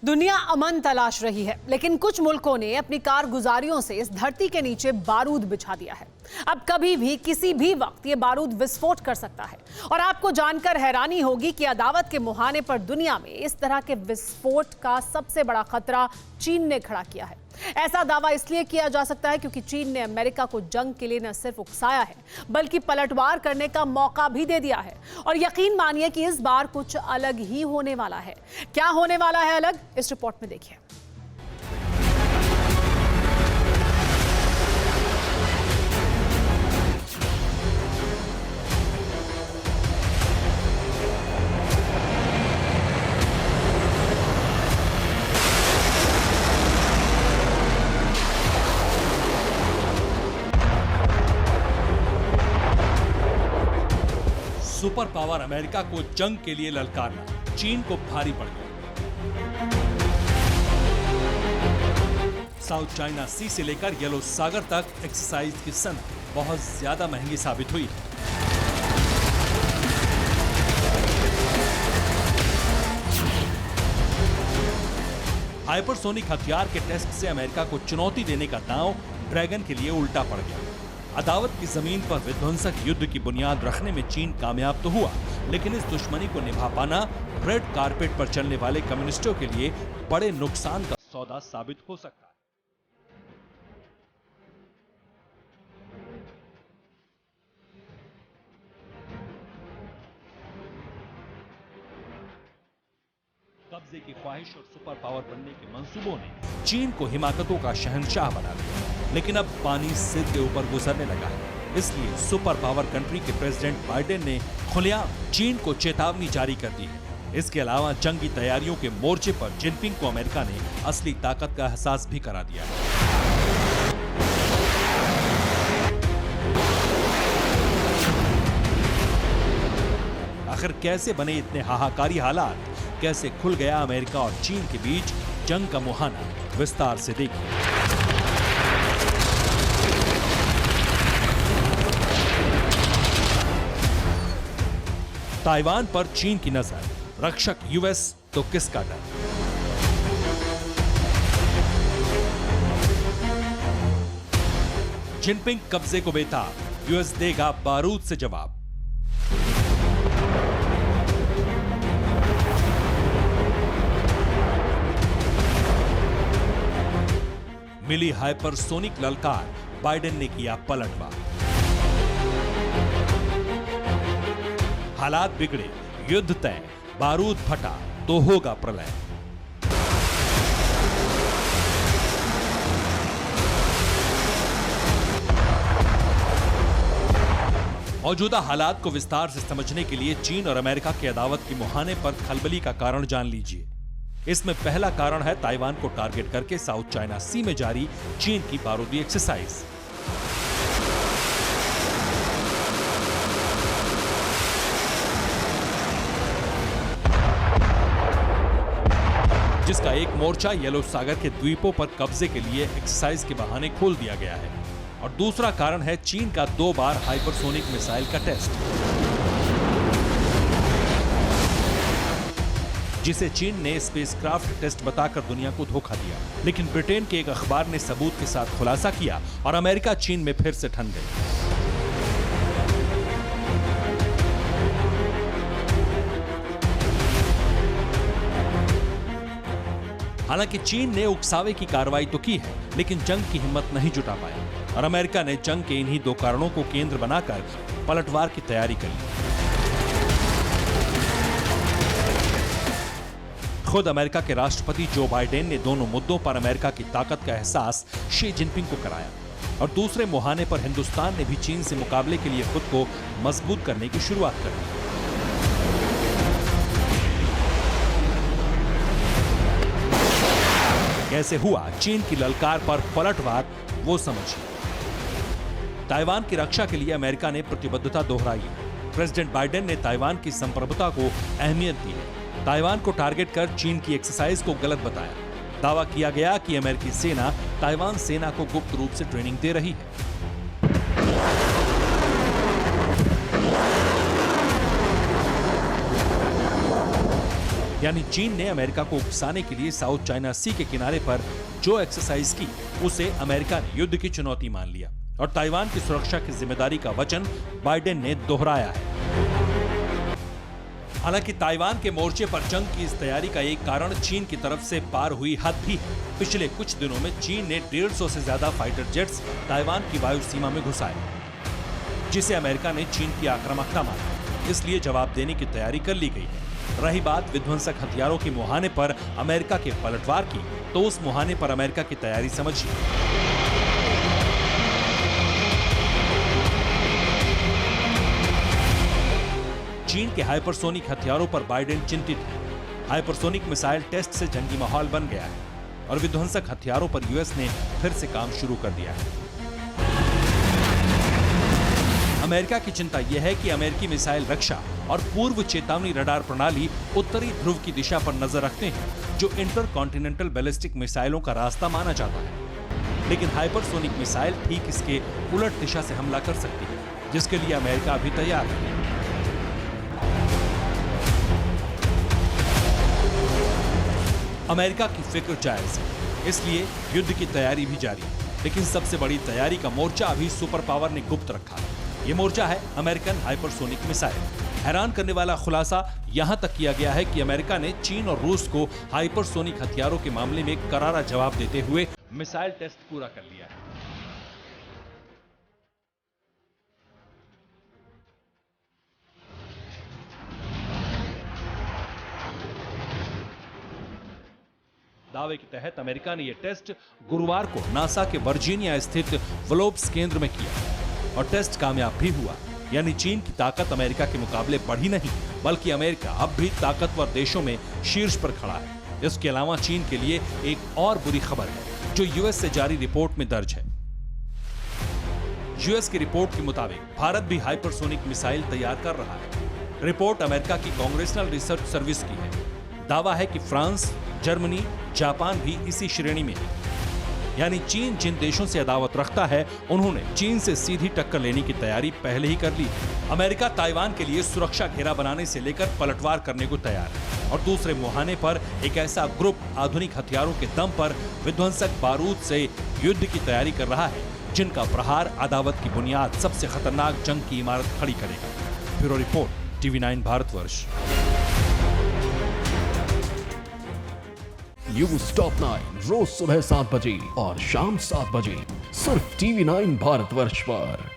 दुनिया अमन तलाश रही है, लेकिन कुछ मुल्कों ने अपनी कारगुजारियों से इस धरती के नीचे बारूद बिछा दिया है। अब कभी भी किसी भी वक्त ये बारूद विस्फोट कर सकता है और आपको जानकर हैरानी होगी कि अदावत के मुहाने पर दुनिया में इस तरह के विस्फोट का सबसे बड़ा खतरा चीन ने खड़ा किया है। ऐसा दावा इसलिए किया जा सकता है क्योंकि चीन ने अमेरिका को जंग के लिए न सिर्फ उकसाया है बल्कि पलटवार करने का मौका भी दे दिया है। और यकीन मानिए कि इस बार कुछ अलग ही होने वाला है। क्या होने वाला है अलग, इस रिपोर्ट में देखिए। सुपर पावर अमेरिका को जंग के लिए ललकारना चीन को भारी पड़ गया। साउथ चाइना सी से लेकर येलो सागर तक एक्सरसाइज की सनक बहुत ज्यादा महंगी साबित हुई है। हाइपरसोनिक हथियार के टेस्ट से अमेरिका को चुनौती देने का दांव ड्रैगन के लिए उल्टा पड़ गया। अदावत की जमीन पर विध्वंसक युद्ध की बुनियाद रखने में चीन कामयाब तो हुआ, लेकिन इस दुश्मनी को निभा पाना रेड कारपेट पर चलने वाले कम्युनिस्टों के लिए बड़े नुकसान का सौदा साबित हो सकता है। कब्जे की ख्वाहिश और सुपर पावर बनने के मंसूबों ने चीन को हिमाकतों का शहंशाह बना दिया, लेकिन अब पानी सिर के ऊपर गुजरने लगा है। इसलिए सुपर पावर कंट्री के प्रेसिडेंट बाइडेन ने खुलेआम चीन को चेतावनी जारी कर दी है। इसके अलावा जंगी तैयारियों के मोर्चे पर जिनपिंग को अमेरिका ने असली ताकत का एहसास भी करा दिया है। आखिर कैसे बने इतने हाहाकारी हालात, कैसे खुल गया अमेरिका और चीन के बीच जंग का मुहाना, विस्तार से देखिए। ताइवान पर चीन की नजर, रक्षक यूएस तो किसका डर। जिनपिंग कब्जे को बेताब, यूएस देगा बारूद से जवाब। मिली हाइपरसोनिक ललकार, बाइडेन ने किया पलटवार। हालात बिगड़े, युद्ध तय, बारूद फटा तो होगा प्रलय। मौजूदा हालात को विस्तार से समझने के लिए चीन और अमेरिका के अदावत की मुहाने पर खलबली का कारण जान लीजिए। इसमें पहला कारण है ताइवान को टारगेट करके साउथ चाइना सी में जारी चीन की बारूदी एक्सरसाइज। जिसका एक मोर्चा येलो सागर के द्वीपों पर कब्जे के लिए एक्सरसाइज के बहाने खोल दिया गया है, और दूसरा कारण है चीन का 2 बार हाइपरसोनिक मिसाइल का टेस्ट, जिसे चीन ने स्पेसक्राफ्ट टेस्ट बताकर दुनिया को धोखा दिया। लेकिन ब्रिटेन के एक अखबार ने सबूत के साथ खुलासा किया और अमेरिका चीन में फिर से ठन गई। हालांकि चीन ने उकसावे की कार्रवाई तो की है, लेकिन जंग की हिम्मत नहीं जुटा पाया और अमेरिका ने जंग के इन्हीं 2 कारणों को केंद्र बनाकर पलटवार की तैयारी कर ली। खुद अमेरिका के राष्ट्रपति जो बाइडेन ने दोनों मुद्दों पर अमेरिका की ताकत का एहसास शी जिनपिंग को कराया, और दूसरे मुहाने पर हिंदुस्तान ने भी चीन से मुकाबले के लिए खुद को मजबूत करने की शुरुआत कर दी। कैसे हुआ चीन की ललकार पर पलटवार, वो समझिए। ताइवान की रक्षा के लिए अमेरिका ने प्रतिबद्धता दोहराई है। प्रेसिडेंट बाइडेन ने ताइवान की संप्रभुता को अहमियत दी है। ताइवान को टारगेट कर चीन की एक्सरसाइज को गलत बताया। दावा किया गया कि अमेरिकी सेना ताइवान सेना को गुप्त रूप से ट्रेनिंग दे रही है। यानी चीन ने अमेरिका को उकसाने के लिए साउथ चाइना सी के किनारे पर जो एक्सरसाइज की, उसे अमेरिका ने युद्ध की चुनौती मान लिया और ताइवान की सुरक्षा की जिम्मेदारी का वचन बाइडेन ने दोहराया है। हालांकि ताइवान के मोर्चे पर जंग की इस तैयारी का एक कारण चीन की तरफ से पार हुई हद भी है। पिछले कुछ दिनों में चीन ने 150 से ज्यादा फाइटर जेट्स ताइवान की वायु सीमा में घुसाए, जिसे अमेरिका ने चीन की आक्रामकता माना, इसलिए जवाब देने की तैयारी कर ली गई है। रही बात विध्वंसक हथियारों के मुहाने पर अमेरिका के पलटवार की, तो उस मुहाने पर अमेरिका की तैयारी समझिए। चीन के हाइपरसोनिक हथियारों पर बाइडेन चिंतित है। हाइपरसोनिक मिसाइल टेस्ट से जंगी माहौल बन गया है और विध्वंसक हथियारों पर यूएस ने फिर से काम शुरू कर दिया है। अमेरिका की चिंता यह है कि अमेरिकी मिसाइल रक्षा और पूर्व चेतावनी रडार प्रणाली उत्तरी ध्रुव की दिशा पर नजर रखते हैं, जो इंटरकॉन्टिनेंटल बैलिस्टिक मिसाइलों का रास्ता माना जाता है। लेकिन हाइपरसोनिक मिसाइल ठीक इसके उलट दिशा से हमला कर सकती है, जिसके लिए अमेरिका अभी तैयार है। अमेरिका की फिक्र जायज है, इसलिए युद्ध की तैयारी भी जारी है। लेकिन सबसे बड़ी तैयारी का मोर्चा अभी सुपर पावर ने गुप्त रखा है। ये मोर्चा है अमेरिकन हाइपरसोनिक मिसाइल। हैरान करने वाला खुलासा यहां तक किया गया है कि अमेरिका ने चीन और रूस को हाइपरसोनिक हथियारों के मामले में करारा जवाब देते हुए मिसाइल टेस्ट पूरा कर लिया है। दावे के तहत अमेरिका ने यह टेस्ट गुरुवार को नासा के वर्जीनिया स्थित व्लोब्स केंद्र में किया और टेस्ट कामयाब भी हुआ। यानी चीन की ताकत अमेरिका के मुकाबले बढ़ी नहीं, बल्कि अमेरिका अब भी ताकतवर देशों में शीर्ष पर खड़ा है। इसके अलावा चीन के लिए एक और बुरी खबर है, जो यूएस से जारी रिपोर्ट में दर्ज है। यूएस की रिपोर्ट के मुताबिक भारत भी हाइपरसोनिक मिसाइल तैयार कर रहा है। रिपोर्ट अमेरिका की कांग्रेसनल रिसर्च सर्विस की है। दावा है कि फ्रांस, जर्मनी, जापान भी इसी श्रेणी में है। यानी चीन जिन देशों से अदावत रखता है, उन्होंने चीन से सीधी टक्कर लेने की तैयारी पहले ही कर ली है। अमेरिका ताइवान के लिए सुरक्षा घेरा बनाने से लेकर पलटवार करने को तैयार है और दूसरे मुहाने पर एक ऐसा ग्रुप आधुनिक हथियारों के दम पर विध्वंसक बारूद से युद्ध की तैयारी कर रहा है, जिनका प्रहार अदावत की बुनियाद सबसे खतरनाक जंग की इमारत खड़ी करेगा। Bureau report, TV9 Bharatvarsh. News top 9 रोज सुबह 7 बजे और शाम 7 बजे सिर्फ TV9 भारतवर्ष पर।